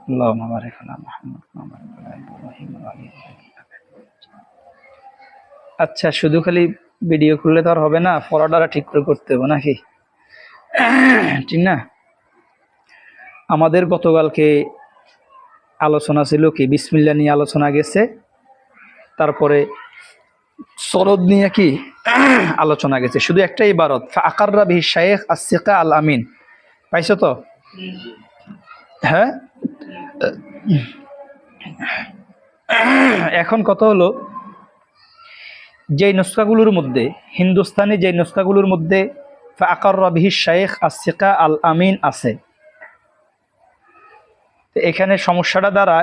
আল্লাহুম্মা বারিক আলা মুহাম্মাদ ওয়া বারিক আলা ইব্রাহিম ওয়া আলা ইব্রাহিম। আচ্ছা, শুধু খালি ভিডিও করলে তো আর হবে না, পড়াটা ঠিক করে করতে হবে নাকি? ঠিক না? আমাদের গতকালকে আলোচনা ছিল কি, বিসমিল্লাহ নিয়ে আলোচনা গেছে, তারপরে সরদ নিয়ে কি আলোচনা গেছে। শুধু একটা ইবারত, ফাআকাররা বিহি শাইখ আস-সিকা আল আমিন, পাইছো তো? হ্যাঁ, এখন কথা হলো, যেই নুসখাগুলোর মধ্যে, হিন্দুস্তানি যেই নুসখাগুলোর মধ্যে ফাআকাররা বিহি শাইখ আস-সিকা আল আমিন আছে, তো এখানে সমস্যাটা দ্বারা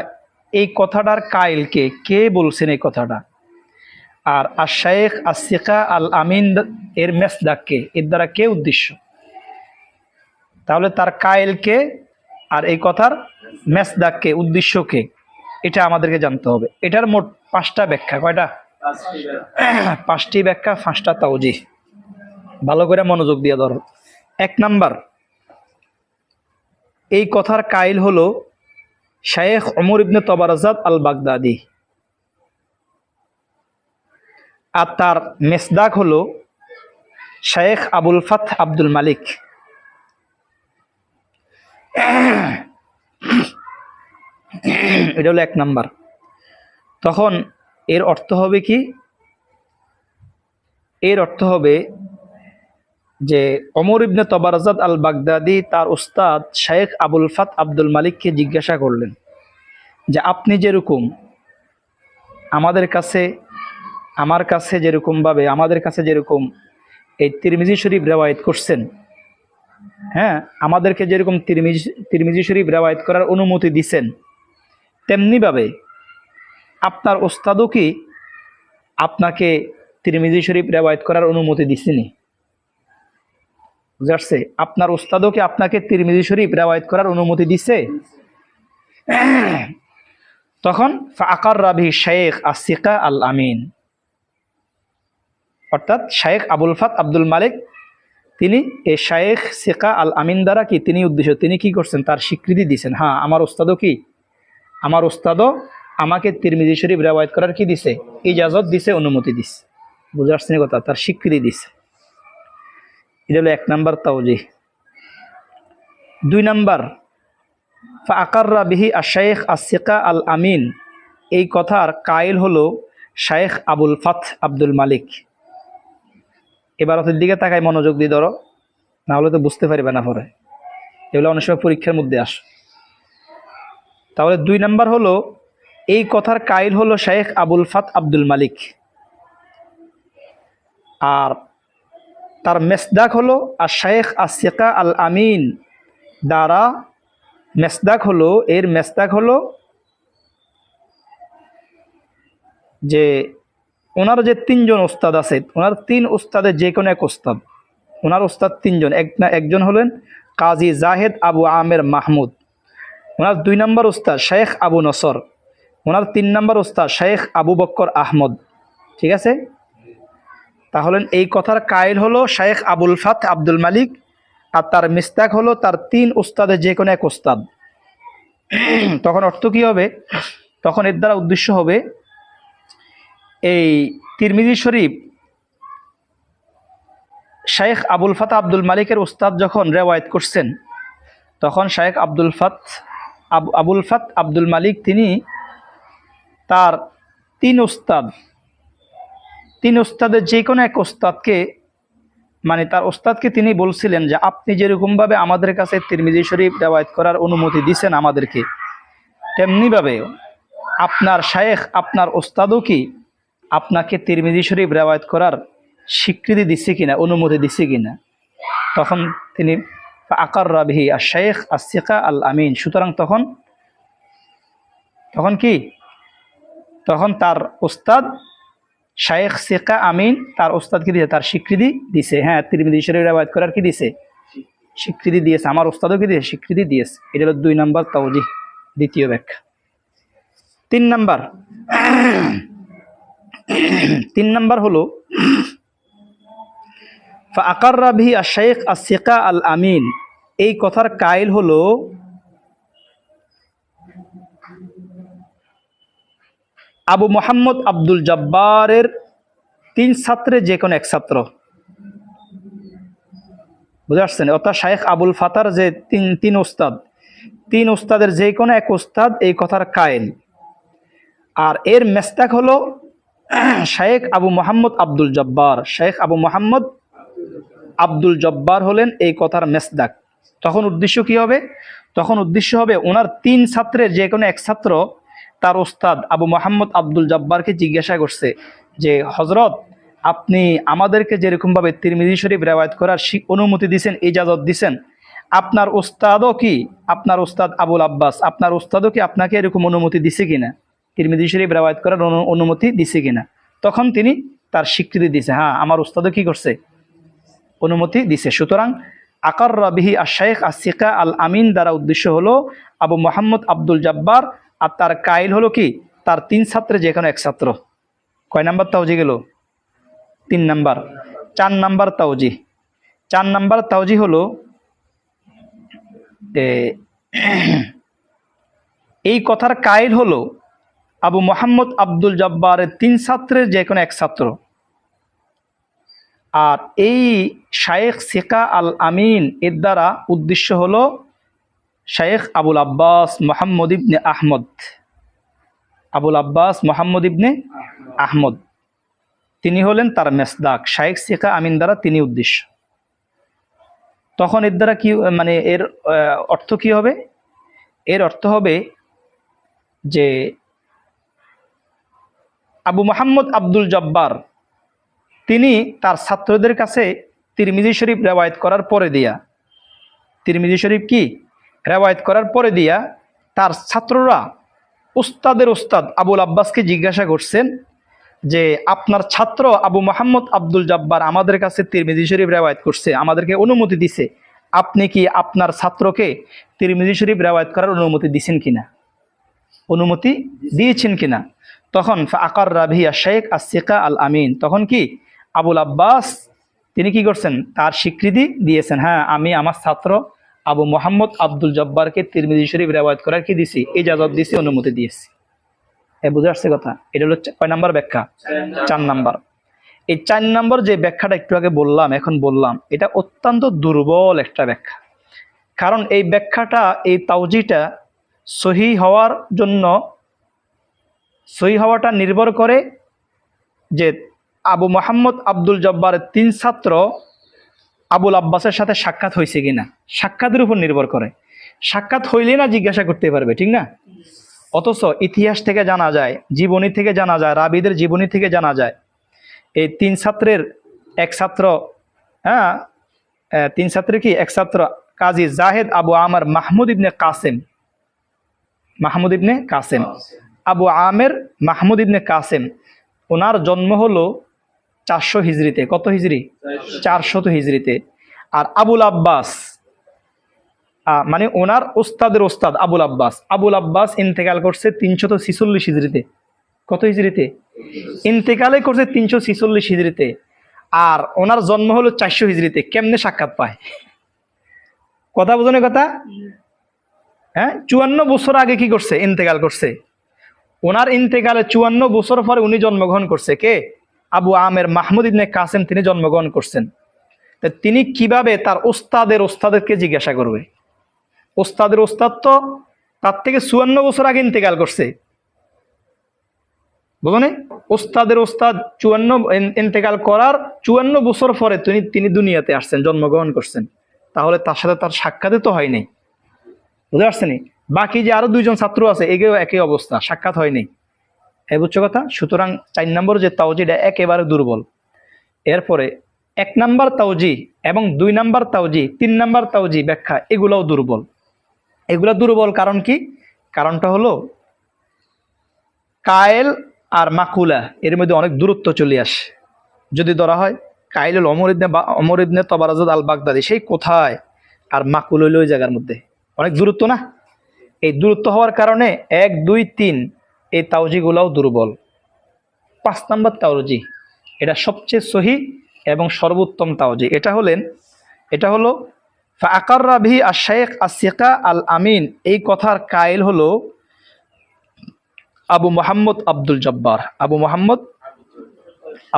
এই কথাটার কাইলকে কে বলছেন এই কথাটা, আর আশ-শাইখ আস-সিকা আল আমিন এর মেসদাককে, এর দ্বারা কে উদ্দেশ্য, তাহলে তার কাইলকে আর এই কথার মেসদাককে, উদ্দেশ্যকে, এটা আমাদেরকে জানতে হবে। এটার মোট 5টা ব্যাখ্যা। কয়টা? 5টি ব্যাখ্যা, 5টা তাওজিহ। ভালো করে মনোযোগ দিয়ে ধরো। 1 নাম্বার, এই কথার কাইল হলো শাইখ ওমর ইবনে তবারজাত আল বাগদাদি, আর তার মেসদাক হলো শাইখ আবুল ফাth আব্দুল মালিক। এটা হলো 1 নাম্বার। তখন এর অর্থ হবে কি? এর অর্থ হবে যে ওমর ইবনে তবারজাত আল বাগদাদি তার উস্তাদ শাইখ আবুল ফাth আব্দুল মালিককে জিজ্ঞাসা করলেন যে আপনি যেরকম আমাদের কাছে, আমার কাছে যেরকমভাবে, আমাদের কাছে যেরকম এই তিরমিজি শরীফ রেওয়ায়েত করছেন, হ্যাঁ, আমাদেরকে যেরকম তিরমিজি শরীফ রেওয়ায়েত করার অনুমতি দিছেন, তেমনিভাবে আপনার ওস্তাদও কি আপনাকে তিরমিজি শরীফ রেওয়ায়েত করার অনুমতি দিছেনি? বুঝতে পারছে? আপনার ওস্তাদও কি আপনাকে তিরমিজি শরীফ রেওয়ায়েত করার অনুমতি দিছে? তখন ফাআকাররা বিহি শাইখ আস-সিকা আল আমিন, অর্থাৎ শাইখ আবুল ফাth আব্দুল মালিক, তিনি এই শাইখ সিকা আল আমিন দ্বারা কি, তিনি উদ্দেশ্য, তিনি কি করছেন, তার স্বীকৃতি দিয়েছেন। হ্যাঁ, আমার ওস্তাদও কি, আমার ওস্তাদও আমাকে তিরমিজি শরীফ রেওয়ায়েত করার কি দিছে, ইজাজত দিছে, অনুমতি দিছে। বুঝতে পারছেন কথা? তার স্বীকৃতি দিছে। এটা হলো 1 নাম্বার তাওজিহ। 2 নাম্বার, ফাআকাররা বিহি আশ-শাইখ আস-সিকা আল আমিন, এই কথার কাইল হলো শাইখ আবুল ফাth আব্দুল মালিক। এবার ওদের দিকে তাকায় মনোযোগ দিয়ে ধরো, না হলে তো বুঝতে পারবে না পরে, এগুলো অনেক সময় পরীক্ষার মধ্যে আসে। তাহলে 2 নাম্বার হলো, এই কথার কাইল হলো শাইখ আবুল ফাth আব্দুল মালিক, আর তার মেসদাক হলো আর শাইখ আস-সিকা আল আমিন দ্বারা, মেসদাক হলো, এর মেসদাক হলো যে ওনার যে 3 জন ওস্তাদ আছে, ওনার 3 ওস্তাদের যে কোনো এক ওস্তাদ, ওনার ওস্তাদ 3 জন, একজন হলেন কাজী জাহেদ আবু আমের মাহমুদ, ওনার 2 নম্বর ওস্তাদ শাইখ আবু নসর, ওনার 3 নম্বর ওস্তাদ শাইখ আবু বক্কর আহমদ। ঠিক আছে? তাহলে এই কথার কাইল হলো শাইখ আবুল ফাth আব্দুল মালিক, আর তার মিস্তাক হলো তার 3 ওস্তাদের যে কোনো এক ওস্তাদ। তখন অর্থ কি হবে? তখন এর দ্বারা উদ্দেশ্য হবে, এই তিরমিজি শরীফ শাইখ আবুল ফাth আব্দুল মালিকের ওস্তাদ যখন রেওয়ায়েত করছেন, তখন শাইখ আবুল ফাth আব্দুল মালিক তিনি তার 3 ওস্তাদের যে কোনো এক ওস্তাদকে, মানে তার ওস্তাদকে তিনি বলছিলেন যে আপনি যেরকমভাবে আমাদের কাছে তিরমিজি শরীফ রেওয়ায়েত করার অনুমতি দিয়েছেন আমাদেরকে, তেমনিভাবে আপনার শাইখ, আপনার ওস্তাদও কি আপনাকে তিরমিজি শরীফ রেওয়ায়েত করার স্বীকৃতি দিচ্ছে কিনা, অনুমতি দিচ্ছে কিনা। তখন তিনি ফাআকাররা বিহি আশ-শাইখ আস-সিকা আল আমিন, সুতরাং তখন কি, তখন তার ওস্তাদ শাইখ সিকা আমিন তার ওস্তাদকে দিয়ে তার স্বীকৃতি দিছে। হ্যাঁ, তিরমিজি শরীফ রেওয়ায়েত করার কি দিছে, স্বীকৃতি দিয়েছে। আমার ওস্তাদও কি দিয়েছে, স্বীকৃতি দিয়েছে। এটা হলো 2 নম্বর তাওজিহ, দ্বিতীয় ব্যাখ্যা। 3 নাম্বার, 3 নাম্বার হলো ফাআকাররা বিহি আশ-শাইখ আস-সিকা আল আমিন, এই কথার কাইল হলো আবু মোহাম্মদ আব্দুল জব্বারের 3 ছাত্রের যে কোনো এক ছাত্র, বুঝতে পারছেন? অর্থাৎ শায়েখ আবুল ফাতার যে তিন ওস্তাদ, 3 ওস্তাদের যে কোনো এক ওস্তাদ এই কথার কায়েল। আর এর মেস্তাক হলো শায়েখ আবু মোহাম্মদ আব্দুল জব্বার। শায়েখ আবু মোহাম্মদ আব্দুল জব্বার হলেন এই কথার মেসদাক। তখন উদ্দেশ্য কি হবে? তখন উদ্দেশ্য হবে ওনার 3 ছাত্রের যে কোনো এক ছাত্র তার ওস্তাদ আবু মোহাম্মদ আব্দুল জব্বারকে জিজ্ঞাসা করছে যে হজরত, আপনি আমাদেরকে যেরকমভাবে তিরমিজি শরীফ রেওয়ায়েত করার অনুমতি দিয়েছেন, ইজাজত দিয়েছেন, আপনার ওস্তাদও কি, আপনার ওস্তাদ আবুল আব্বাস, আপনার ওস্তাদও কি আপনাকে এরকম অনুমতি দিছে কিনা, তিরমিজি শরীফ রেওয়ায়েত করার অনুমতি দিছে কিনা? তখন তিনি তার স্বীকৃতি দিছে, হ্যাঁ আমার ওস্তাদও কি করছে, অনুমতি দিছে। সুতরাং আকাররা বিহি আশ-শাইখ আস-সিকা আল আমিন দ্বারা উদ্দেশ্য হলো আবু মোহাম্মদ আব্দুল জব্বার, আর তার কাইল হলো কি, তার 3 ছাত্রের যে কোনো এক ছাত্র। কয় নাম্বার তাওজি গেল? 3 নাম্বার। 4 নাম্বার তাওজি। 4 নাম্বার তাওজি হলো এই কথার কাইল হলো আবু মোহাম্মদ আব্দুল জব্বারের 3 ছাত্রের যে কোনো এক ছাত্র। আর এই শায়েখ সিকা আল আমিন এর দ্বারা উদ্দেশ্য হলো শায়েখ আবুল আব্বাস মোহাম্মদ ইবনে আহমদ। আবুল আব্বাস মোহাম্মদ ইবনে আহমদ তিনি হলেন তার মেসদাক। শায়েখ সিকা আমিন দ্বারা তিনি উদ্দেশ্য। তখন এর দ্বারা কি, মানে এর অর্থ কি হবে? এর অর্থ হবে যে আবু মোহাম্মদ আব্দুল জব্বার তিনি তার ছাত্রদের কাছে তিরমিজি শরীফ রেওয়ায়েত করার পরে দিয়া, তিরমিজি শরীফ কি রেওয়ায়েত করার পরে দিয়া তার ছাত্ররা উস্তাদের উস্তাদ আবুল আব্বাসকে জিজ্ঞাসা করছেন যে আপনার ছাত্র আবু মোহাম্মদ আব্দুল জব্বার আমাদের কাছে তিরমিজি শরীফ রেওয়ায়েত করছে, আমাদেরকে অনুমতি দিছে, আপনি কি আপনার ছাত্রকে তিরমিজি শরীফ রেওয়ায়েত করার অনুমতি দিয়েছেন কিনা, অনুমতি দিয়েছেন কিনা? তখন ফাআকাররা বিহি আশ-শাইখ আস-সিকা আল আমিন, তখন কি আবুল আব্বাস তিনি কি করছেন, তার স্বীকৃতি দিয়েছেন, হ্যাঁ আমি আমার ছাত্র আবু মোহাম্মদ আব্দুল জব্বারকে তিরমিজি শরীফ রেওয়ায়েত করার কি দিছি, ইজাজত দিছি, অনুমতি দিয়েছি। বুঝে আসছে কথা? এটা হলো কয় নাম্বার ব্যাখ্যা? 4 নাম্বার। এই 4 নাম্বার যে ব্যাখ্যাটা একটু আগে বললাম, এখন বললাম, এটা অত্যন্ত দুর্বল একটা ব্যাখ্যা। কারণ এই ব্যাখ্যাটা, এই তাওজিটা সহি হওয়ার জন্য, সহি হওয়াটা নির্ভর করে যে আবু মোহাম্মদ আব্দুল জব্বারের 3 ছাত্র আবুল আব্বাসের সাথে সাক্ষাৎ হয়েছে কিনা, সাক্ষাতের উপর নির্ভর করে। সাক্ষাৎ হইলে না জিজ্ঞাসা করতে পারবে, ঠিক না? অথচ ইতিহাস থেকে জানা যায়, জীবনী থেকে জানা যায়, রাবিদের জীবনী থেকে জানা যায় এই 3 ছাত্রের এক ছাত্র, হ্যাঁ 3 ছাত্রের কি এক ছাত্র কাজী জাহেদ আবু আমর মাহমুদ ইবনে কাসেম, মাহমুদ ইবনে কাসেম, আবু আমের মাহমুদ ইবনে কাসেম, ওনার জন্ম হলো 400 হিজরিতে। কত হিজরি? 400 হিজরিতে। আর আবুল আব্বাস মানে ওনার ওস্তাদের ওস্তাদ আবুল আব্বাস, আবুল আব্বাস ইন্তেকাল করছে 346 হিজরিতে। কত হিজরিতে? ইন্তেকালে করছে 346 হিজরিতে। আর ওনার জন্ম হলো 400 হিজরিতে। কেমনে সাক্ষাৎ পায়? কথা বোঝনে কথা? হ্যাঁ, 54 বছর আগে কি করছে? ইন্তেকাল করছে। ওনার ইন্তেকালে 54 বছর পরে উনি জন্মগ্রহণ করছে। কে? আবু আমের মাহমুদ ইবনে কাসেম তিনি জন্মগ্রহণ করছেন। তিনি কিভাবে তার ওস্তাদের ওস্তাদেরকে জিজ্ঞাসা করবে? ওস্তাদের ওস্তাদ তো তার থেকে 54 বছর আগে ইন্তেকাল করছে, বুঝলে? ওস্তাদের ওস্তাদ 54 ইন্তেকাল করার 54 বছর পরে তিনি দুনিয়াতে আসছেন, জন্মগ্রহণ করছেন। তাহলে তার সাথে তার সাক্ষাৎ তো হয়নি, বুঝতে পারছেন? বাকি যে আরো 2 জন ছাত্র আছে, এগেও একই অবস্থা, সাক্ষাৎ হয়নি। বুঝছো কথা? সুতরাং 4 নম্বর যে তাওজিটা একেবারে দুর্বল। এরপরে 1 নাম্বার তাওজি এবং 2 নাম্বার তাওজি, 3 নাম্বার তাওজি ব্যাখ্যা, এগুলাও দুর্বল। এগুলা দুর্বল কারণ কি? কারণটা হলো কায়েল আর মাকুলা এর মধ্যে অনেক দূরত্ব চলে আসে। যদি ধরা হয় কায়েল হল অমর ইবনে তবারাজুদ আল বাগদাদি, সেই কোথায়, আর মাকুল হইল ওই জায়গার মধ্যে, অনেক দূরত্ব না? এই দূরত্ব হওয়ার কারণে 1, 2, 3 এই তাওজিগুলাও দুর্বল। 5 নাম্বার তাওজি, এটা সবচেয়ে সহি এবং সর্বোত্তম তাওজি। এটা হলো ফাআকাররা বিহি আশ-শাইখ আস-সিকা আল আমিন, এই কথার কায়েল হলো আবু মোহাম্মদ আব্দুল জব্বার, আবু মোহাম্মদ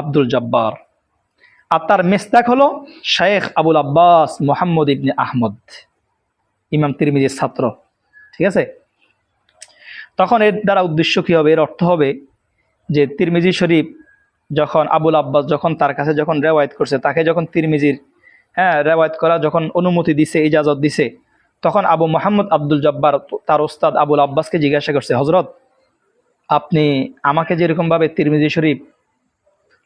আব্দুল জব্বার। আর তার মেসদাক হলো শেখ আবুল আব্বাস মোহাম্মদ ইবনে আহমদ, ইমাম তিরমিজির ছাত্র। ঠিক আছে, তখন এর দ্বারা উদ্দেশ্য কি হবে? এর অর্থ হবে যে তিরমিজি শরীফ যখন আবুল আব্বাস যখন তার কাছে যখন রেওয়ায়েত করছে, তাকে যখন তিরমিজির রেওয়ায়েত করা যখন অনুমতি দিছে, ইজাজত দিছে, তখন আবু মোহাম্মদ আব্দুল জব্বার তার ওস্তাদ আবুল আব্বাসকে জিজ্ঞাসা করছে, হজরত আপনি আমাকে যেরকমভাবে তিরমিজি শরীফ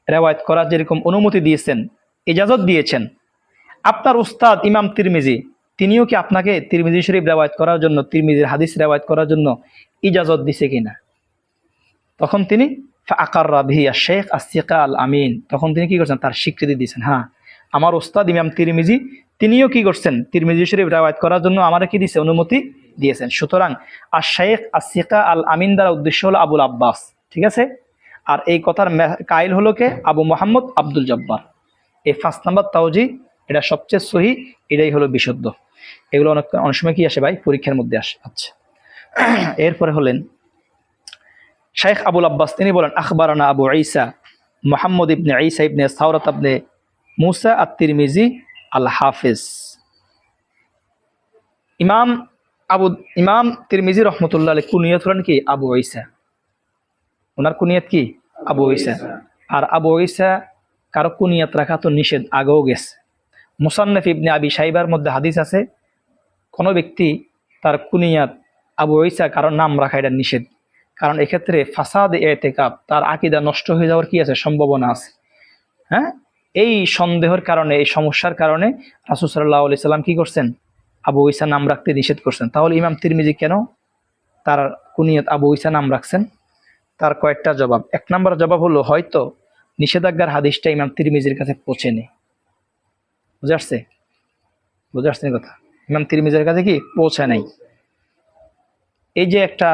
রেওয়ায়েত করার যেরকম অনুমতি দিয়েছেন, ইজাজত দিয়েছেন, আপনার উস্তাদ ইমাম তিরমিজি তিনিও কি আপনাকে তিরমিজি শরীফ রেওয়ায়েত করার জন্য, তিরমিজির হাদিস রেওয়ায়েত করার জন্য ইজাজত দিছে কিনা? তখন তিনি ফাআকাররা বিহি আশ-শাইখ আস-সিকা আল আমিন, তখন তিনি কি করছেন? তার স্বীকৃতি দিয়েছেন, হ্যাঁ আমার উস্তাদ ইমাম তিরমিজি তিনিও কি করছেন? তিরমিজি শরীফ রেওয়ায়েত করার জন্য আমারে কি দিয়েছে? অনুমতি দিয়েছেন। সুতরাং আশ-শাইখ আস-সিকা আল আমিন দ্বারা উদ্দেশ্য হলো আবুল আব্বাস। ঠিক আছে, আর এই কথার কাইল হলো কে? আবু মোহাম্মদ আব্দুল জব্বার। এই 5 নম্বর তাওজি, এটা সবচেয়ে সহি, এটাই হলো বিশুদ্ধ। এগুলো অনেক সময় কি আসে ভাই? পরীক্ষার মধ্যে আসে। আচ্ছা, এরপরে হলেন শেখ আবুল আব্বাস, তিনি বলেন আখবারানা আবু ঈসা মুহাম্মদ ইবনে ঈসা ইবনে সাওরাত ইবনে মুসা আত-তিরমিজি আল হাফিজ। ইমাম তিরমিজি রহমতুল্লাহ আলাইহি কুনিয়ত হলেন কি? আবু ঈসা। ওনার কুনিয়ত কি? আবু ঈসা। আর আবু ঈসা কারো কুনিয়ত রাখা তো নিষেধ, আগেও গেছে। মুসান্নাফ ইবনে আবি শাইবার মধ্যে হাদিস আছে, কোনো ব্যক্তি তার কুনিয়াত আবু ঈসা কারণ নাম রাখা এটা নিষেধ। কারণ এক্ষেত্রে ফাসাদ ইতিকাদ, তার আকীদা নষ্ট হয়ে যাওয়ার কি আছে? সম্ভাবনা আছে। হ্যাঁ, এই সন্দেহের কারণে, এই সমস্যার কারণে রাসূল সাল্লাল্লাহু আলাইহি সাল্লাম কি করছেন? আবু ঈসা নাম রাখতে নিষেধ করছেন। তাহলে ইমাম তিরমিজি কেন তার কুনিয়াত আবু ঈসা নাম রাখছেন? তার কয়েকটা জবাব। 1 নম্বর জবাব হলো, হয়তো নিষেধাজ্ঞার হাদিসটা ইমাম তিরমিজির কাছে পৌঁছেনি। বুঝে আসছে? বুঝে আসছে কথা? ইমাম তিরমিজির কাছে কি পৌঁছে নাই, এই যে একটা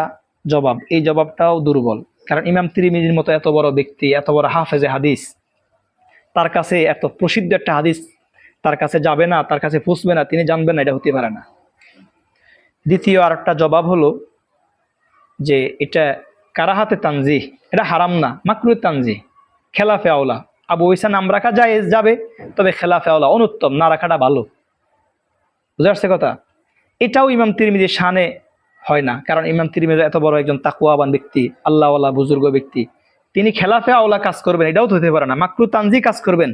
জবাব, এই জবাবটাও দুর্বল। কারণ ইমাম তিরমিজির মতো এত বড় ব্যক্তি, এত বড় হাফেজে হাদিস, তার কাছে এত প্রসিদ্ধ একটা হাদিস তার কাছে যাবে না, তার কাছে পৌঁছবে না, তিনি জানবেন না, এটা হতে পারে না। দ্বিতীয় আর একটা জবাব হলো যে এটা কারাহাতে তানজিহ, এটা হারাম না, মাকরুহ তানজিহ, খেলাফে আওলা। আবু ঈসা নাম রাখা যায় যাবে, তবে খেলাফে আওলা, অনুত্তম, না রাখাটা ভালো। বুঝে আসছে কথা? এটাও ইমাম তিরমিজির শানে হয় না। কারণ ইমাম তিরমিজি এত বড় একজন তাকওয়াবান ব্যক্তি, আল্লাহওয়ালা বুজুর্গ ব্যক্তি, তিনি খেলাফে আওলা কাজ করবেন, এটাও তো হতে পারে না। মাকরুহ তানজিহ কাজ করবেন,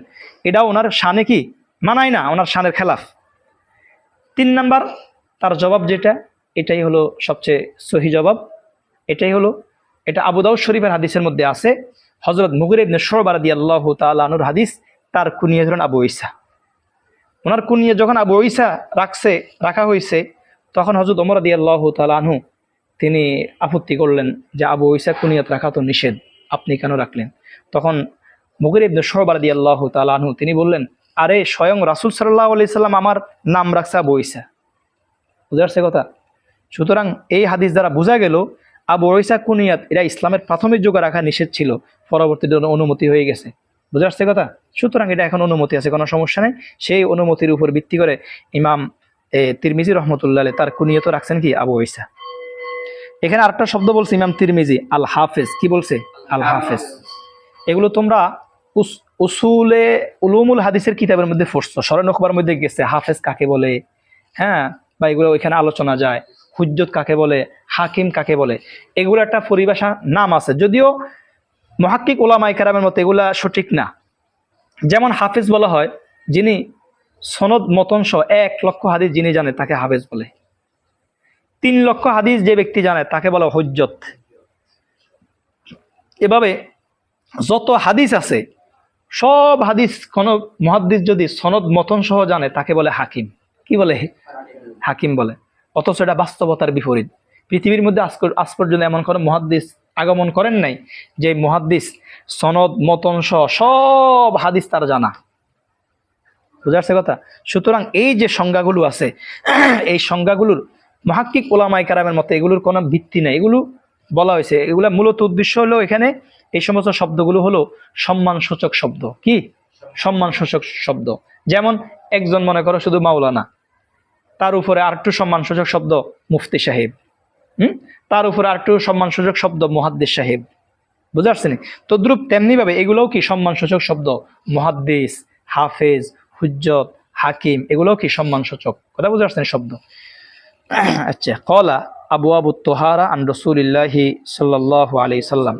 এটাও ওনার শানে কি মানায় না, ওনার শানের খেলাফ। 3 নাম্বার তার জবাব যেটা, এটাই হলো সবচেয়ে সহি জবাব। এটাই হলো, এটা আবু দাউদ শরীফের হাদিসের মধ্যে আছে, হযরত মুগীরা ইবনে শুবা রাদিয়াল্লাহু তাআলা আনহুর হাদিস। তার কুনিয়া হলেন আবু ঈসা। ওনার কুনিয়া যখন আবু ঈসা রাখা হয়েছে, তখন হযরত ওমর রাদিয়াল্লাহু তাআলা আনহু তিনি আপত্তি করলেন যে আবু ঈসা কুনিয়াত রাখা তো নিষেধ, আপনি কেন রাখলেন? তখন মুগীরা ইবনে শুবা রাদিয়াল্লাহু তাআলা আনহু তিনি বললেন, আরে স্বয়ং রাসূল সাল্লাল্লাহু আলাইহি সাল্লাম আমার নাম রাখছে আবু ঈসা। বুঝা যাচ্ছে কথা? সুতরাং এই হাদিস দ্বারা বোঝা গেল আবু ঈসা কুনিয়াত এটা ইসলামের প্রাথমিক যুগে রাখা নিষেধ ছিল, পরবর্তীতে অনুমতি হয়ে গেছে। বুঝা যাচ্ছে কথা? সুতরাং এটা এখন অনুমতি আছে, কোনো সমস্যা নেই। সেই অনুমতির উপর ভিত্তি করে ইমাম তিরমিজি রহমতুল্লাহ আলাইহি তার কুনিয়ত রাখছেন কি? আবু ঈসা। এখানে আরেকটা শব্দ বলছে ইমাম তিরমিজি, আল হাফেজ। কি বলছে? আল হাফেজ। এগুলো তোমরা উসুলে উলুমুল হাদিসের কিতাবের মধ্যে পড়ছো, সরে নখবার মধ্যে গেছে হাফেজ কাকে বলে, হ্যাঁ, বা এগুলো ওইখানে আলোচনা যায়। হুজ্জত কাকে বলে, হাকিম কাকে বলে, এগুলো একটা পরিভাষা নাম আছে, যদিও মুহাক্কিক উলামায়ে কেরামের মতে এগুলা সঠিক না। যেমন হাফেজ বলা হয় যিনি সনদ মতন সহ 1 লক্ষ হাদিস যিনি জানে তাকে হাফেজ বলে। 3 লক্ষ হাদিস যে ব্যক্তি জানে তাকে বলা হুজ্জত। এভাবে যত হাদিস আছে সব হাদিস কোন মুহাদ্দিস যদি সনদ মতন সহ জানে তাকে বলে হাকিম। কি বলে? হাকিম বলে। অথচ এটা বাস্তবতার বিপরীত। পৃথিবীর মধ্যে আজ পর্যন্ত এমন কোনো মুহাদ্দিস আগমন করেন নাই যে মুহাদ্দিস সনদ মতন সহ সব হাদিস তার জানা। বুঝা যাচ্ছে কথা? সুতরাং এই যে সংজ্ঞাগুলো আছে, এই সংজ্ঞাগুলোর মুহাক্কিক উলামায়ে কেরামের মতে এগুলোর কোনো ভিত্তি নেই। এগুলো বলা হয়েছে, এগুলা মূলত উদ্দেশ্য হলো এখানে এই সমস্ত শব্দগুলো হলো সম্মানসূচক শব্দ। কি সম্মানসূচক শব্দ? যেমন একজন মনে করো শুধু মাওলানা, তার উপরে আরেকটু সম্মানসূচক শব্দ মুফতি সাহেব, তার উপর আরেকটু সম্মানসূচক শব্দ মুহাদ্দিস সাহেব, বুঝতে পারছেন? তদ্রুপ তেমনিভাবে এগুলোও কি সম্মানসূচক শব্দ, মুহাদ্দিস, হাফেজ, হুজ্জত, হাকিম, এগুলোও কি সম্মানসূচক, কথা বুঝতে পারছেন শব্দ। আচ্ছা, কলা আবু আবু তোহারা আন রাসূলিল্লাহি সাল্লাল্লাহু আলাইহি সাল্লাম।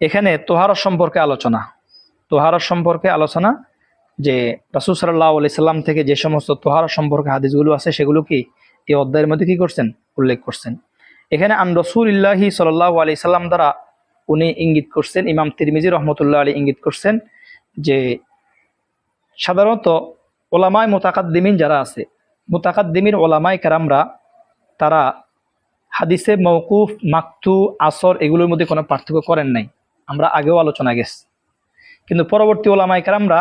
এখানে তোহারা সম্পর্কে আলোচনা, তোহারা সম্পর্কে আলোচনা, যে রাসূল সাল্লাল্লাহু আলাইহি সাল্লাম থেকে যে সমস্ত তোহারা সম্পর্কে হাদিসগুলো আছে সেগুলো কি এই অধ্যায়ের মধ্যে কি করছেন, উল্লেখ করছেন। এখানে আন রাসূলিল্লাহি সাল্লাল্লাহু আলাইহি সাল্লাম দ্বারা উনি ইঙ্গিত করছেন, ইমাম তিরমিজি রহমতুল্লাহ আলাইহি ইঙ্গিত করছেন যে সাধারণত ওলামায়ে মুতাকাদ্দিমিন যারা আছে, মুতাকাদ্দিমিন ওলামায়ে কেরামরা তারা হাদিসে মওকুফ, মাকতু, আসর এগুলোর মধ্যে কোনো পার্থক্য করেন নাই, আমরা আগেও আলোচনা গেছি। কিন্তু পরবর্তী ওলামায়ে কেরামরা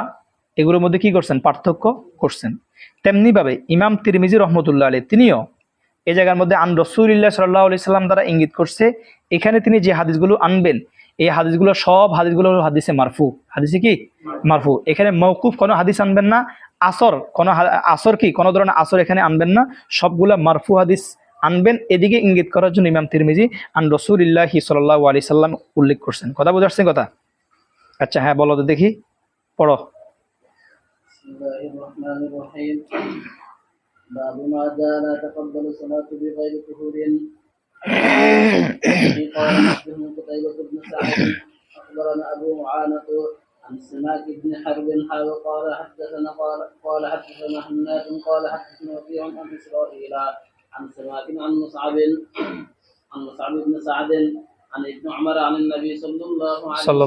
এগুলোর মধ্যে কি করছেন, পার্থক্য করছেন। তেমনিভাবে ইমাম তিরমিজি রহমতুল্লাহ আলাইহি তিনিও এই জায়গার মধ্যে আন রাসূলিল্লাহ সাল্লাল্লাহু আলাইহি সাল্লাম দ্বারা ইঙ্গিত করছে, এখানে তিনি যে হাদিসগুলো আনবেন এই হাদিসগুলো সব হাদিসগুলো হাদিসে মারফু, হাদিসে কি মারফু। এখানে মওকুফ কোনো হাদিস আনবেন না, আসর কোনো আসর কি কোনো ধরনের আসর এখানে আনবেন না, সবগুলা মারফু হাদিস আনবেন। এদিকে ইঙ্গিত করার জন্য ইমাম তিরমিজি আন রাসূলিল্লাহি সাল্লাল্লাহু আলাইহি সাল্লাম উল্লেখ করছেন। কথা বুঝতে পারছেন কথা? আচ্ছা হ্যাঁ বলো তো দেখি, পড়ো। باب ما جاء لا تقبل صلاة بغير طهور. قال حدثنا قتيبة بن سعيد أخبرنا أبو معانة عن سماك بن حرب قال حدثنا حناد قال حدثنا وكيع عن إسرائيل عن سماك عن مصعب بن سعد عن ابن عمر عن النبي صلى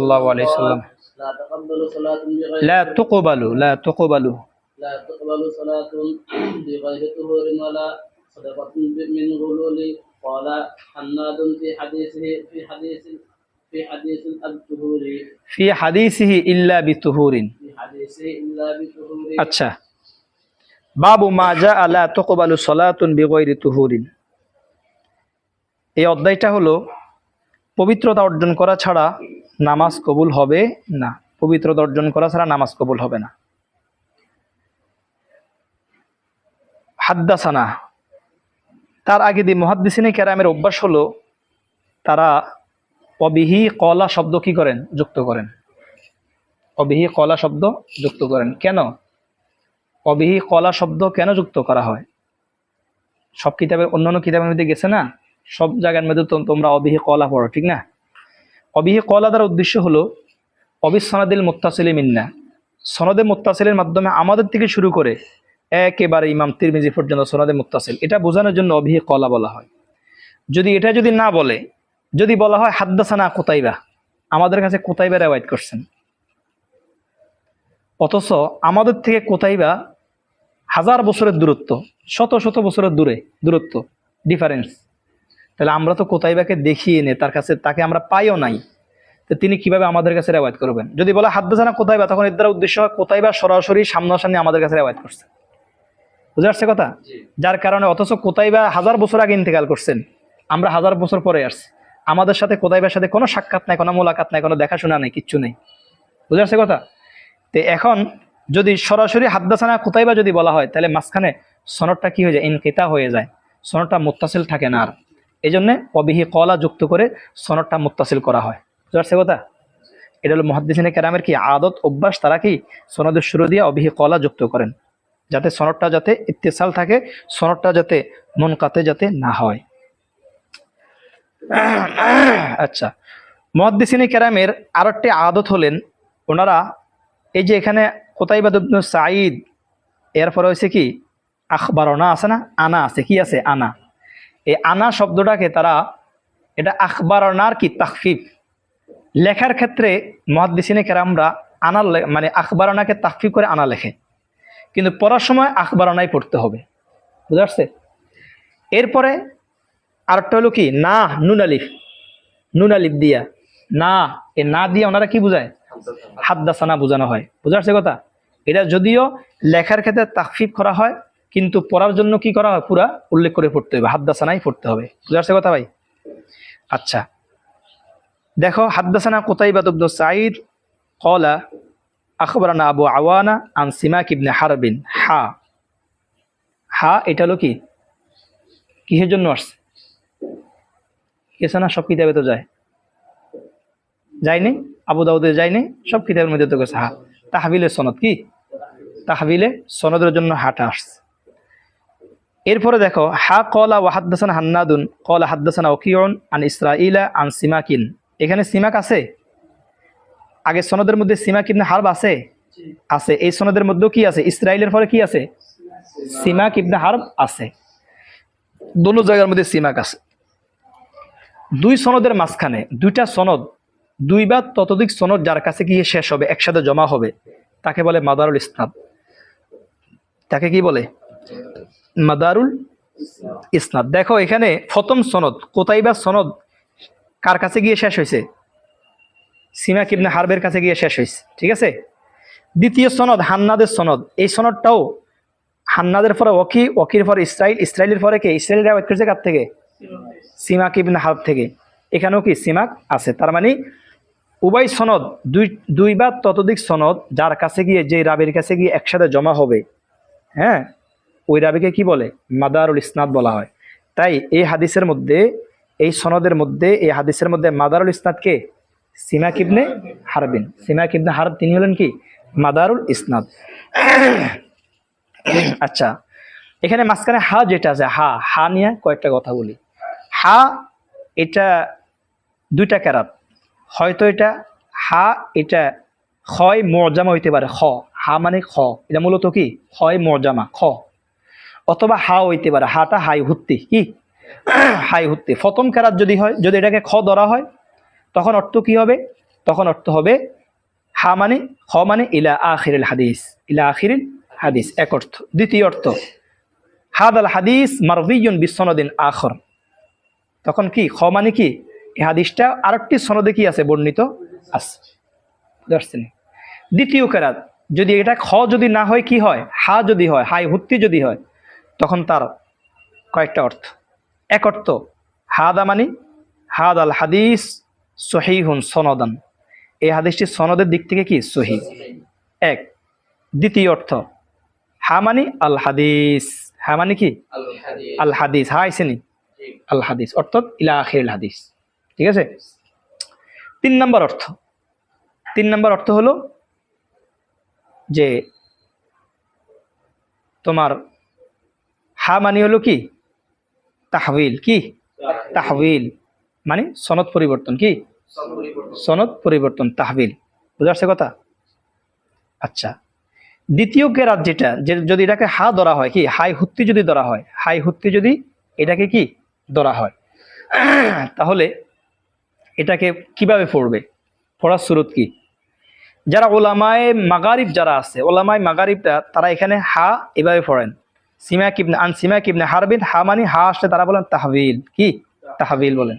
الله عليه وسلم لا تقبل صلاة بغير لا تقبل صلاة بغير طهور ولا صدقة من غلول. قال حناد في حديثه إلا بطهور. আচ্ছা, বাবু মা জাআ লা তুকবালু সালাতুন বিগাইরি তুহুরিন। এই অধ্যায়টা হলো পবিত্রতা অর্জন করা ছাড়া নামাজ কবুল হবে না, পবিত্রতা অর্জন করা ছাড়া নামাজ কবুল হবে না। হাদ্দাসানা, তার আগে দিয়ে মুহাদ্দিসিনে কেরামের অভ্যাস হলো তারা অবিহি কলা শব্দ কি করেন, যুক্ত করেন। অবিহি কলা শব্দ যুক্ত করেন। কেন অবিহি কলা শব্দ কেন যুক্ত করা হয়? সব কিতাবের, অন্যান্য কিতাবের মধ্যে গেছে না, সব জায়গার মধ্যে তোমরা অবিহি কলা পড়ো, ঠিক না? অবিহি কলা দ্বারা উদ্দেশ্য হলো অবিসনাদিল মুত্তাসিল মিন্না, সনদে মুত্তাসিলের মাধ্যমে আমাদের থেকে শুরু করে একেবারে ইমাম তিরমিজি পর্যন্ত সনদে মুত্তাসিল, এটা বোঝানোর জন্য অবিহি কলা বলা হয়। যদি এটা যদি না বলে, যদি বলা হয় হাদ্দাসানা কুতাইবা, আমাদের কাছে কুতাইবা রিওয়ায়াত করছেন, অথচ আমাদের থেকে কুতাইবা 1000 বছরের দূরত্ব, শত শত বছরের দূরত্ব ডিফারেন্স, তাহলে আমরা তো কুতাইবাকে দেখিয়ে নে তার কাছে, তাকে আমরা পাইও নাই, তো তিনি কিভাবে আমাদের কাছে রিওয়ায়াত করবেন? যদি বলা হাদ্দাসানা কুতাইবা, তখন এর দ্বারা উদ্দেশ্য হয় কুতাইবা সরাসরি সামনাসামনি আমাদের কাছে রিওয়ায়াত করছে, বুঝতে পারছে কথা? যার কারণে অথচ কুতাইবা 1000 বছর আগে ইন্তেকাল করছেন, আমরা 1000 বছর পরে আসছি, আমাদের সাথে কুতাইবার সাথে কোনো সাক্ষাৎ নাই, কোনো মোলাকাত নাই, কোনো দেখাশোনা নেই, কিচ্ছু নেই, বুঝতে পারছে কথা? তো এখন যদি সরাসরি হাদ্দাসানা কুতাইবা যদি বলা হয়, তাহলে মাঝখানে সনদটা কি হয়ে যায়, ইনকিতা হয়ে যায়, সনদটা মুত্তাসিল থাকে না আর। এই জন্যে অবিহি কলা যুক্ত করে সনদটা মুত্তাসিল করা হয়, বুঝতে পারছে কথা? এটা হলো মুহাদ্দিসিনে কেরামের কি আদত, অভ্যাস, তারা কি সনদের শুরু দিয়ে অবিহি কলা যুক্ত করেন, যাতে সনদটা যাতে ইত্তিসাল থাকে, সনদটা যাতে মুনকাতে যাতে না হয়। আচ্ছা, মুহাদ্দিসিনে কেরামের আরেকটি আদত হলেন, ওনারা এই যে এখানে কুতাইবা ইবনে সাঈদ, এরপরে হয়েছে কি আখবারনা আছে না, আনা আছে, কি আছে আনা, এই আনা শব্দটাকে তারা, এটা আখবারনার কি তাখফিফ, লেখার ক্ষেত্রে মুহাদ্দিসিনে কেরামরা আনা মানে আখবারনাকে তাখফিফ করে আনা লেখে, কিন্তু পড়ার সময় আখবারনাই পড়তে হবে, বুঝতে পারছে? এরপরে আরেকটা হলো কি না, নুন আলিফ দিয়া না, এ না দিয়ে ওনারা কি বুঝায়, হাদ্দাসানা বোঝানো হয়, বুঝতে পারছে কথা? এটা যদিও লেখার ক্ষেত্রে তাখফিফ করা হয়, কিন্তু পড়ার জন্য কি করা হয়, পুরা উল্লেখ করে পড়তে হবে, হাদ্দাসানাই পড়তে হবে, বুঝতে পারছে কথা ভাই? আচ্ছা দেখো, হাদ্দাসানা কুতাইবা ইবনে সাঈদ ক্বালা আখবারানা আবু আওয়ানা আন সিমাক ইবনে হারবিন। হা এটা হলো কি কিসের জন্য আসছে? গেছে না? সব কিতাবে তো যায়, যায়নি? আবু দাউদে যায়নি? সব কিতাবের মধ্যে তো গেছে। হা, তাহবিলে সনদ, কি তাহবিলে সনদের জন্য হাটা আসছে। এরপরে দেখো, হা কলা ওয়া হাদ্দাসানা হান্নাদুন কলা হাদ্দাসানা ওকিউন আন ইসরাঈলা আন সিমাকিন। এখানে সিমাক আছে, আগের সনদের মধ্যে সিমাক ইবনে হারব আছে, আছে। এই সনদের মধ্যেও কি আছে? ইসরাইলের পরে কি আছে? সিমাক ইবনে হারব আছে। দোনো জায়গার মধ্যে সিমাক আছে। দুই সনদের মাঝখানে দুইটা সনদ, দুই বা ততোধিক সনদ যার কাছে গিয়ে শেষ হবে, একসাথে জমা হবে, তাকে বলে মাদারুল ইসনাদ। তাকে কি বলে? মাদারুল ইসনাদ। দেখো এখানে প্রথম সনদ, কোতাইবা সনদ কার কাছে গিয়ে শেষ হয়েছে? সিমাক ইবনে হারবের কাছে গিয়ে শেষ হয়েছে, ঠিক আছে। দ্বিতীয় সনদ হান্নাদের সনদ, এই সনদটাও হান্নাদের পরে ওকি, ওকির পরে ইসরাইল, ইসরাইলের পরে কে? ইসরাইল রেওয়ায়াত করেছে কার থেকে? সিমাক ইবনে হারব থেকে। এখানেও কি সিমাক আছে। তার মানে উভয় সনদ, দুই বা ততোধিক সনদ যার কাছে গিয়ে, যে রাবির কাছে গিয়ে একসাথে জমা হবে, হ্যাঁ, ওই রাবিকে কি বলে? মাদারুল ইসনাদ বলা হয়। তাই এই হাদিসের মধ্যে, এই সনদের মধ্যে, এই হাদিসের মধ্যে মাদারুল ইসনাদ কে? সিমাক ইবনে হারবিন। সিমাক ইবনে হারব তিনি হলেন কি? মাদারুল ইসনাদ। আচ্ছা, এখানে মাঝখানে হা যেটা আছে, হা, হা নিয়ে কয়েকটা কথা বলি। হা এটা দুইটা কেরাত, হয়তো এটা হা, এটা হয় মর্জামা হইতে পারে। খ, হা মানে খ, এটা মূলত কি? হয় মর্জামা খ, অথবা হা হইতে পারে, হাটা হাই হুত্তি, কি হাই হুত্তি। প্রথম কেরাত যদি হয়, যদি এটাকে খ ধরা হয়, তখন অর্থ কি হবে? তখন অর্থ হবে হা মানে, খ মানে ইলা আখিরিল হাদিস, ইলা আখিরিল হাদিস, এক অর্থ। দ্বিতীয় অর্থ হাদাল হাদিস মারভিয়ুন বিসনদিন আখর, তখন কি? খ মানে কি? এই হাদিসটা আরেকটি সনদে কি আছে? বর্ণিত আছে। বুঝতে? দ্বিতীয় কেরাত যদি এটা খ যদি না হয়, কি হয়? হা যদি হয়, হাই হুত্তি যদি হয়, তখন তার কয়েকটা অর্থ। এক অর্থ হাদা মানে হাদ আল হাদিস সহিহুন সনদান, এই হাদিসটি সনদের দিক থেকে কি? সহি, এক। দ্বিতীয় অর্থ হা মানে আল হাদিস, হা মানে কি? আল হাদিস, হা আইসেনি আল হাদিস, অর্থাৎ ইলা আখিরিল হাদিস, ঠিক আছে। তিন নম্বর অর্থ, তিন নম্বর অর্থ হলো যে তোমার হা মানে হলো কি? তাহবিল, কি তাহবিল মানে সনদ পরিবর্তন, কি সনদ পরিবর্তন, তাহবিল। বুঝা যাচ্ছে কথা? আচ্ছা, দ্বিতীয় কেরাত যেটা, যদি এটাকে হা ধরা হয়, কি হাই হুত্তি যদি ধরা হয়, হাই হুত্তি যদি এটাকে কি ধরা হয়, তাহলে এটাকে কিভাবে পড়বে? পড়ার সুরত কি? যারা ওলামায়ে মাগারিব যারা আছে, ওলামায়ে মাগারিবরা তারা এখানে হা এভাবে পড়েন, সিমাক ইবনে আন সিমাক ইবনে হারবিন, হা মানে হা আসলে তারা বলেন তাহবিল, কি তাহবিল বলেন।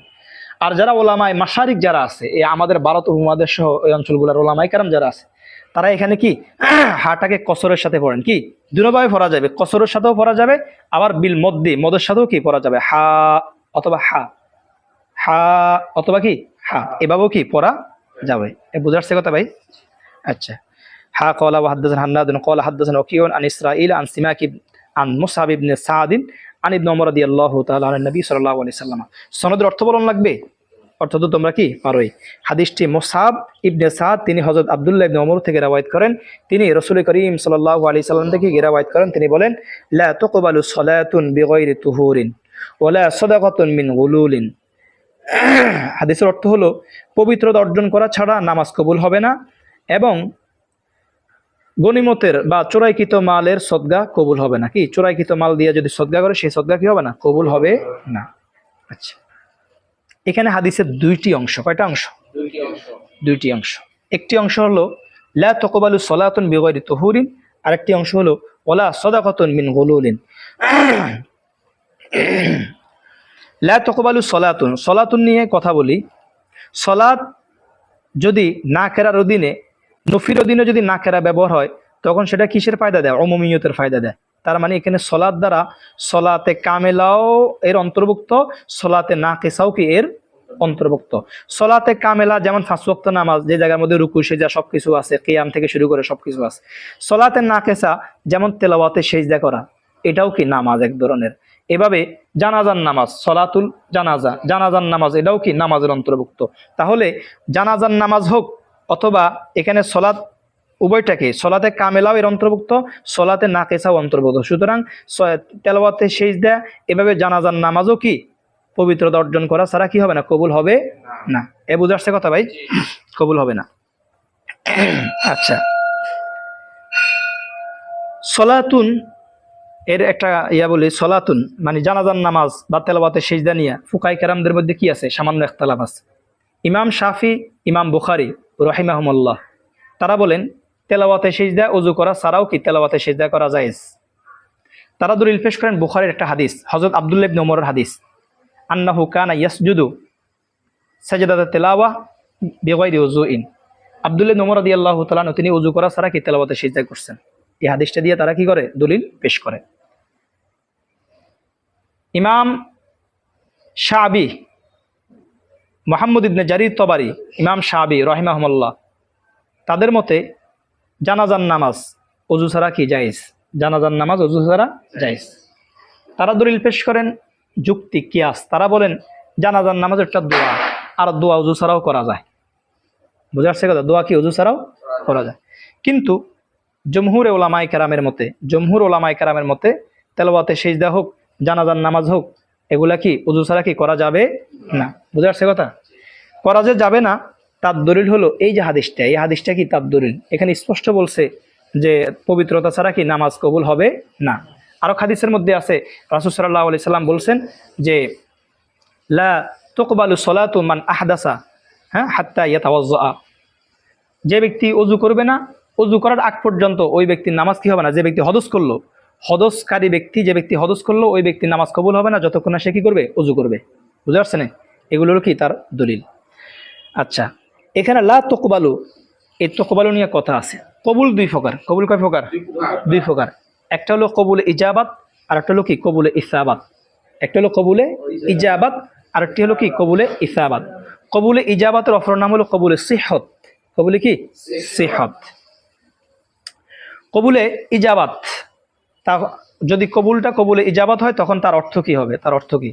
আর যারা ওলামায়ে মাশারিক যারা আছে, এই আমাদের ভারত উপমহাদেশ সহ এই অঞ্চলগুলোর ওলামায়ে কেরাম যারা আছে, তারা এখানে কি হাটাকে কসরের সাথে পড়েন, কি দুভাবে পড়া যাবে, কসরের সাথেও পড়া যাবে, আবার বিল মদ্দি, মদের সাথেও কি পড়া যাবে, হা অথবা হা, হা অথবা কি হা, এভাবেও কি পড়া যাবে। বুঝা যাচ্ছে কথা ভাই? আচ্ছা, হা কলা ওয়া হাদ্দাসানা হান্নাদ কলা হাদ্দাসানা ওকিউন আন ইসরাঈল আন সিমাক আন মুসআব ইবনে সাদ আন ইবনে ওমর রাদিয়াল্লাহু তাআলা আন নবী সাল্লাল্লাহু আলাইহি সাল্লাম। সনদের অর্থ বলন লাগবে, অর্থ তো তোমরা কি পারোই। হাদিসটি মুসআব ইবনে সাদ তিনি হযরত আব্দুল্লাহ ইবনে ওমর থেকে রওয়ায়াত করেন, তিনি রাসূল করিম সাল্লাল্লাহু আলাইহি সাল্লাম থেকে রওয়ায়াত করেন। তিনি বলেন, লা তুকবালু সালাতুন বিগাইরি তুহুরিন ওয়ালা সাদাকাতুন মিন গুলুলিন। হাদিসের অর্থ হলো, পবিত্রতা অর্জন করা ছাড়া নামাজ কবুল হবে না, এবং গনিমতের বা চোরাইকৃত মালের সদকা কবুল হবে না। কি চোরাইকৃত মাল দিয়ে যদি সদকা করে, সেই সদকা কি হবে না? কবুল হবে না। আচ্ছা, এখানে হাদিসের দুইটি অংশ। কয়টা অংশ? দুইটি অংশ। একটি অংশ হলো লা তাকবালু সালাতুন বিগাইরি তুহুরিন, আরেকটি অংশ হলো ওয়ালা সাদাকাতুন মিন গুলুলিন। লা তাকবালু সালাতুন, সালাতুন নিয়ে কথা বলি। সালাত যদি না কেরার অধীনে, নফির অধীনে যদি না কেরা ব্যবহার হয়, তখন সেটা কিসের ফায়দা দেয়? অমুমিয়তের ফায়দা দেয়। তার মানে এখানে সলাত দ্বারা সলাতে কামেলাও এর অন্তর্ভুক্ত, সলাতে নাকিসাও কি এর অন্তর্ভুক্ত। সলাতে কামেলা যেমন 5 ওয়াক্ত নামাজ, যে জায়গার মধ্যে রুকু সেজদা সবকিছু আছে, কিয়াম থেকে শুরু করে সবকিছু আছে। সলাতে নাকিসা যেমন তেলাওয়াতে সেজদা করা, এটাও কি নামাজ এক ধরনের। এভাবে জানাজার নামাজ, সলাতুল জানাজা, জানাজার নামাজ এটাও কি নামাজের অন্তর্ভুক্ত। তাহলে জানাজার নামাজ হোক অথবা এখানে সলাত, উভয়টাকে সলাতে কামেলাও এর অন্তর্ভুক্ত, সলাতে নাকেসাও অন্তর্ভুক্ত। সুতরাং তেলাওয়াতে সিজদা এভাবে জানাজার নামাজও কি পবিত্রতা অর্জন করা ছাড়া কি হবে না, কবুল হবে না। এ বুঝে আসছে কথা ভাই? কবুল হবে না। আচ্ছা, সলাতুন এর একটা বলি, সলাতুন মানে জানাজার নামাজ বা তেলাওয়াতে সিজদা নিয়ে ফুকাই কেরামদের মধ্যে কি আছে, সামান্য ইখতিলাফ আছে। ইমাম শাফি, ইমাম বুখারী রাহিমাহুমুল্লাহ তারা বলেন তেলাওয়াতে সিজদা ওযু করা ছাড়াও কি তেলাওয়াতে সিজদা করা জায়েজ। তারা দলিল পেশ করেন বুখারীর একটা হাদিস, হযরত আব্দুল্লাহ ইবনে ওমরের হাদিস, আন্নাহু কানা ইয়াসজুদু সাজদাত তিলাওয়া বিগাইরি উযুইন। আব্দুল্লাহ ইবনে ওমর রাদিয়াল্লাহু তাআলা তিনি ওযু করা ছাড়া কি তেলাওয়াতে সিজদা করছেন। এই হাদিসটা দিয়ে তারা কি করে, দলিল পেশ করে। ইমাম শাবি, মুহাম্মদ ইবনে জারির তবারি, ইমাম শাবি রাহিমাহুল্লাহ তাদের মতে জানাজার নামাজ ওযু ছাড়া কি জায়েজ, জানাজার নামাজ ওযু ছাড়া জায়েজ। তারা দলিল পেশ করেন যুক্তি, কিয়াস। তারা বলেন জানাজার নামাজ একটা দোয়া, আর দোয়া ওযু ছাড়াও করা যায়। বুঝা আসছে কথা? দোয়া কি ওযু ছাড়াও করা যায়। কিন্তু জমহুর উলামায়ে কেরামের মতে তেলাওয়াতে সিজদা হোক, জানাজার নামাজ হোক, এগুলা কি ওযু ছাড়া কি করা যাবে না। বুঝা আসছে কথা? করা যে যাবে না তার দলিল হলো এই যে হাদিসটা, এই হাদিসটা কি তার দলিল। এখানে স্পষ্ট বলছে যে পবিত্রতা ছাড়া কি নামাজ কবুল হবে না। আরো হাদিসের মধ্যে আছে রাসূল সাল্লাল্লাহু আলাইহি সাল্লাম বলছেন যে লা তুকবালু সলাতু মান আহদাসা হাত্তা ইয়াতাওয়াজ্জা। যে ব্যক্তি ওযু করবে না, ওযু করার আগ পর্যন্ত ওই ব্যক্তির নামাজ কি হবে না। যে ব্যক্তি হদস করলো, হদসকারী ব্যক্তি, যে ব্যক্তি হদস করলো ওই ব্যক্তির নামাজ কবুল হবে না যতক্ষণ না সে কি করবে, ওযু করবে। বুঝতে পারছেন? এগুলোর কি তার দলিল। আচ্ছা, এখানে লা তুকবালু, এই তুকবালু নিয়ে কথা আছে। কবুল দুই প্রকার। কবুল কয় প্রকার? দুই প্রকার। একটা হলো কবুলে ইজাবাত, আর একটা হলো কি কবুলে ইসাবাত। একটা হলো কবুলে ইজাবাত, আর একটি হলো কি কবুলে ইসাবাত। কবুলে ইজাবাতের অপর নাম হলো কবুলে সিহত। কবুলে কি? সিহত। কবুলে ইজাবাত, তা যদি কবুলটা কবুলে ইজাবাত হয় তখন তার অর্থ কি হবে? তার অর্থ কি?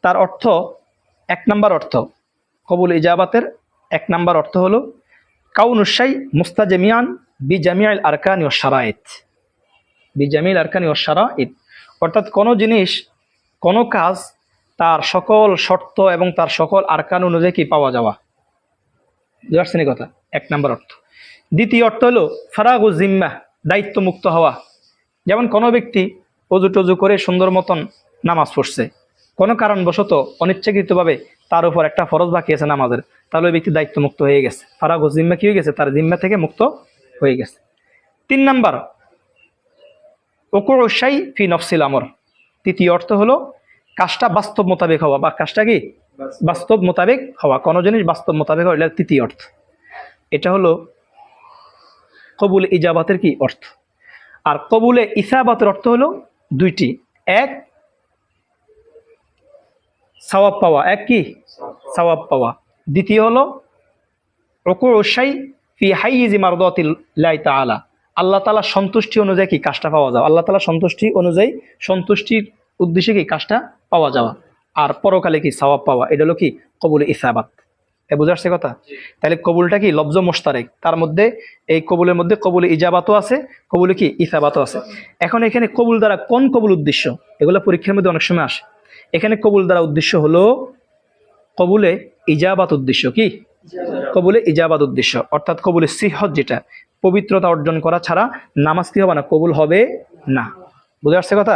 তার অর্থ, এক নাম্বার অর্থ, কবুল ইজাবাতের এক নাম্বার অর্থ হলো কাউনুশ শাই মুস্তাজমিয়ান বিজামিআল আরকানি ওয়াশ শারাইত। বিজামিল আরকানি ওয়াশ শারাইত অর্থাৎ কোনো জিনিস, কোনো কাজ তার সকল শর্ত এবং তার সকল আরকান অনুযায়ী কি পাওয়া যাওয়া। বুঝতে পারছেন কথা? এক নাম্বার অর্থ। দ্বিতীয় অর্থ হলো ফারাগু জিম্মাহ, দায়িত্ব মুক্ত হওয়া। যেমন কোনো ব্যক্তি অজু টজু করে সুন্দর মতন নামাজ পড়ছে, কোনো কারণবশত অনিচ্ছাকৃতভাবে তার উপর একটা ফরজ বাকি আছে নামাজের, তাহলে ওই ব্যক্তি দায়িত্ব মুক্ত হয়ে গেছে। ফারাগু জিম্মা কি হয়ে গেছে? তার জিম্মা থেকে মুক্ত হয়ে গেছে। তিন নাম্বার ওকুউ শাই ফি নফসিল আমর। তৃতীয় অর্থ হলো কাজটা বাস্তব মোতাবেক হওয়া, বা কাজটা কি বাস্তব মোতাবেক হওয়া, কোনো জিনিস বাস্তব মোতাবেক হওয়া, এটা তৃতীয় অর্থ। এটা হলো কবুল ইজাবাতের কি অর্থ। আর কবুলে ইসাবাতের অর্থ হলো দুইটি। এক সওয়াব পাওয়া, এক কি সওয়াব পাওয়া। দ্বিতীয় হলো ওকুউ শাই ফি হাইজি মারদাতিল্লাহি তাআলা, আল্লাহ তাআলা সন্তুষ্টি অনুযায়ী কি কাজটা পাওয়া যাওয়া। আল্লাহ তাআলা সন্তুষ্টি অনুযায়ী, সন্তুষ্টির উদ্দেশ্যে কি কাজটা পাওয়া যাওয়া। আর পরকালে কি সওয়াব পাওয়া। এটা হলো কি কবুলে ইসাবাত। এ বুঝা আসছে কথা? তাহলে কবুলটা কি লফজ মুশতারেক, তার মধ্যে এই কবুলের মধ্যে কবুলে ইজাবাতও আছে, কবুলে কি ইসাবাতও আছে। এখন এখানে কবুল দ্বারা কোন কবুল উদ্দেশ্য, এগুলো পরীক্ষার মধ্যে অনেক সময় আসে। এখানে কবুল দ্বারা উদ্দেশ্য হলো কবুলে ইজাবাত উদ্দেশ্য। কি কবুলে ইজাবাত উদ্দেশ্য, অর্থাৎ কবুলে সিহত, যেটা পবিত্রতা অর্জন করা ছাড়া নামাজ কি হবে না, কবুল হবে না। বুঝে আসছে কথা?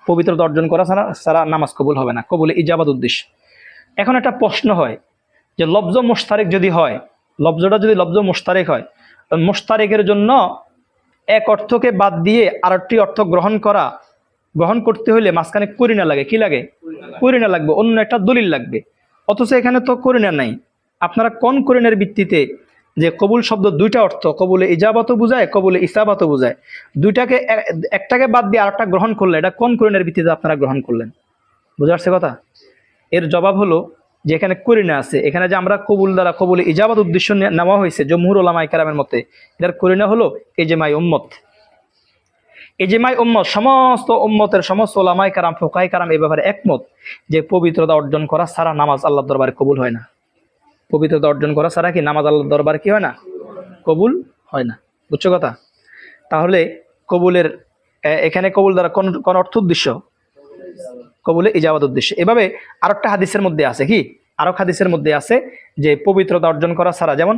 পবিত্রতা অর্জন করা ছাড়া নামাজ কবুল হবে না, কবুলে ইজাবাত উদ্দেশ্য। এখন একটা প্রশ্ন হয় যে লফজ মুশতারেক যদি হয়, লফজটা যদি লফজ মুশতারেক হয়, মুশতারেকের জন্য এক অর্থকে বাদ দিয়ে আরেকটি অর্থ গ্রহণ করতে হলে মাঝখানে করিনা লাগে। কি লাগে? করিনা লাগবে, অন্য একটা দলিল লাগবে। অথচ এখানে তো করিনা নাই। আপনারা কোন করিনার ভিত্তিতে যে কবুল শব্দ দুইটা অর্থ, কবুলে ইজাবাতও বোঝায়, কবুলে ইসাবাতও বোঝায়, দুইটাকে একটাকে বাদ দিয়ে আরেকটা গ্রহণ করলে এটা কোন করিনার ভিত্তিতে আপনারা গ্রহণ করলেন? বুঝা আসছে কথা? এর জবাব হলো যে এখানে করিনা আছে। এখানে যে আমরা কবুল দ্বারা কবুলে ইজাবাত উদ্দেশ্য নেওয়া হয়েছে জমহুর উলামায়ে কেরামের মতে, এটার করিনা হলো ইজমাই উম্মত। ইজমাই উম্মত, সমস্ত উম্মতের সমস্ত ওলামায়ে কেরাম, ফুকাহায়ে কেরাম এই ব্যাপারে একমত যে পবিত্রতা অর্জন করা ছাড়া নামাজ আল্লাহর দরবারে কবুল হয় না। পবিত্রতা অর্জন করা ছাড়া কি নামাজ আল্লাহর দরবারে কি হয় না? কবুল হয় না। বুঝছো কথা? তাহলে কবুলের এখানে কবুল দ্বারা কোন কোন অর্থ উদ্দেশ্য? কবুলে ইজাবাত উদ্দেশ্য। এভাবে আরেকটা হাদিসের মধ্যে আছে কি, আরেক হাদিসের মধ্যে আছে যে পবিত্রতা অর্জন করা ছাড়া, যেমন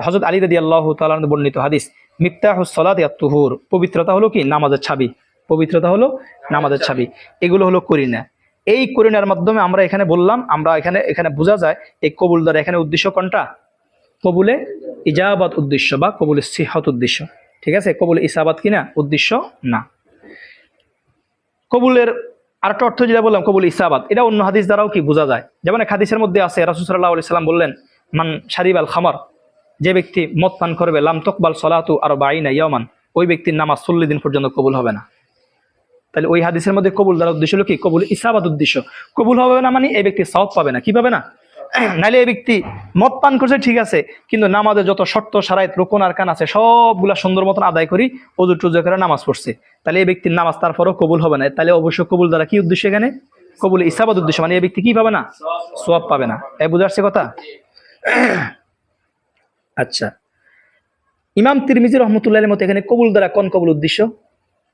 হযরত আলী রাদিয়াল্লাহু তাআলা আনহু বর্ণিত হাদিস, মিফতাহুস সালাতি আত-তুহুর, পবিত্রতা হলো কি নামাজের চাবি, পবিত্রতা হলো নামাজের চাবি। এগুলো হলো করিনা। এই করিনার মাধ্যমে আমরা এখানে বললাম, আমরা এখানে এখানে বোঝা যায় এই কবুল দ্বারা এখানে উদ্দেশ্য কোনটা? কবুলে ইজাবাত উদ্দেশ্য বা কবুলে সিহত উদ্দেশ্য। ঠিক আছে, কবুল ইসাবাত কিনা উদ্দেশ্য না। কবুলের আরেকটা অর্থ যেটা বললাম কবুল ইসাবাত, এটা অন্য হাদিস দ্বারাও কি বোঝা যায়। যেমন এক হাদিসের মধ্যে আছে রাসূল সাল্লাল্লাহু আলাইহি সাল্লাম বললেন, মান শারিবাল খামার, যে ব্যক্তি মদ পান করবে, লাম তুকবাল সলাতু আরবাঈনা ইয়াওমান, ওই ব্যক্তির নামাজ 40 দিন পর্যন্ত কবুল হবে না। তাহলে ওই হাদিসের মধ্যে কবুল দ্বারা উদ্দেশ্য হলো কি? কবুল ইসাবাত উদ্দেশ্য। কবুল হবে না মানে এই ব্যক্তি সওয়াব পাবে না। কি পাবে না? নাইলে এই ব্যক্তি মদ পান করছে ঠিক আছে, কিন্তু নামাজে যত শর্ত শারাইত রুকুন আরকান আছে সবগুলা সুন্দর মতন আদায় করি ওযু টুজু করে নামাজ পড়ছে, তাহলে এই ব্যক্তির নামাজ তারপরও কবুল হবে না। তাহলে অবশ্য কবুল দ্বারা কি উদ্দেশ্য এখানে? কবুল ইসাবাত উদ্দেশ্য, মানে এই ব্যক্তি কি পাবে না? সওয়াব পাবে না। বুঝা আসছে কথা? আচ্ছা, ইমাম তিরমিজি রহমতুল্লাহ আলাইহির মতে এখানে কবুল দ্বারা কোন কবুল উদ্দেশ্য?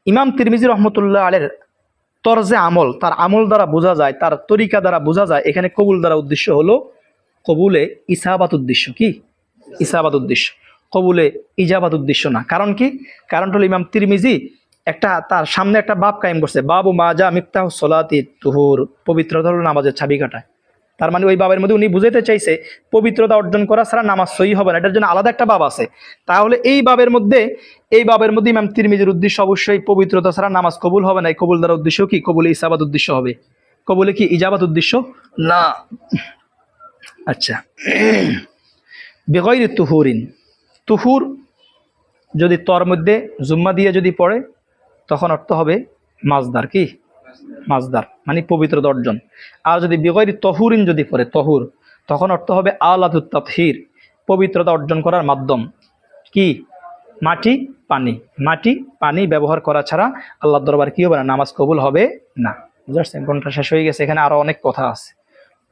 ইমাম তিরমিজি রহমতুল্লাহ আলাইহির তরজে আমল, তার আমল দ্বারা বোঝা যায়, তার তরিকা দ্বারা বোঝা যায় এখানে কবুল দ্বারা উদ্দেশ্য হলো কবুলে ইসাবাত উদ্দেশ্য। কি? ইসাবাত উদ্দেশ্য, কবুলে ইজাবাত উদ্দেশ্য না। কারণ কি? কারণটা হলো ইমাম তিরমিজি একটা তার সামনে একটা বাব কায়েম করছে, বাবু মাজা মিফতাহুস সলাতি তুহুর, পবিত্রতা হলো নামাজের চাবিকাঠি। তার মানে ওই বাবের মধ্যে উনি বুঝাইতে চাইছে পবিত্রতা অর্জন করা ছাড়া নামাজ সহি হবে না, এটার জন্য আলাদা একটা বাব আছে। তাহলে এই বাবের মধ্যে ইমাম তিরমিজির উদ্দেশ্য অবশ্যই পবিত্রতা ছাড়া নামাজ কবুল হবে না। এই কবুল দ্বারা উদ্দেশ্য কি? কবুলে ইসাবাত উদ্দেশ্য হবে, কবুলে কি ইজাবাত উদ্দেশ্য না। আচ্ছা, বিগয়রি তুহুরিন, তুহুর যদি তর মধ্যে জুম্মা দিয়ে যদি পড়ে তখন অর্থ হবে মাজদার। কি? মাজদার মানে পবিত্রতা অর্জন। আর যদি বিগয়রি তহুরিন যদি পড়ে তহুর, তখন অর্থ হবে আলাতুত তাতহির, পবিত্রতা অর্জন করার মাধ্যম। কি? মাটি পানি, মাটি পানি ব্যবহার করা ছাড়া আল্লাহর দরবারে কি হবে না? নামাজ কবুল হবে না। বুঝতে ঘন্টা শেষ হয়ে গেছে, এখানে আরো অনেক কথা আছে,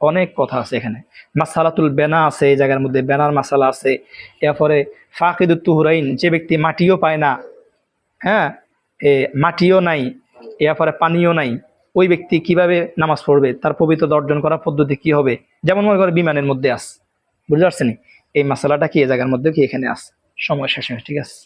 অনেক কথা আছে এখানে। মাসালাতুল বেনা আছে এই জায়গার মধ্যে, বেনার মাসালা আছে। এরপরে ফাকিদুত তুহুরাইন, যে ব্যক্তি মাটিও পায় না, হ্যাঁ, মাটিও নাই, এরপরে পানিও নাই, ওই ব্যক্তি কিভাবে নামাজ পড়বে, তার পবিত্রতা অর্জন করার পদ্ধতি কি হবে? যেমন মনে করে বিমানের মধ্যে আছে, বুঝতে পারছেন? এই মাসালাটা কি এই জায়গার মধ্যে কি এখানে আছে। সময় শেষ হয়ে, ঠিক আছে।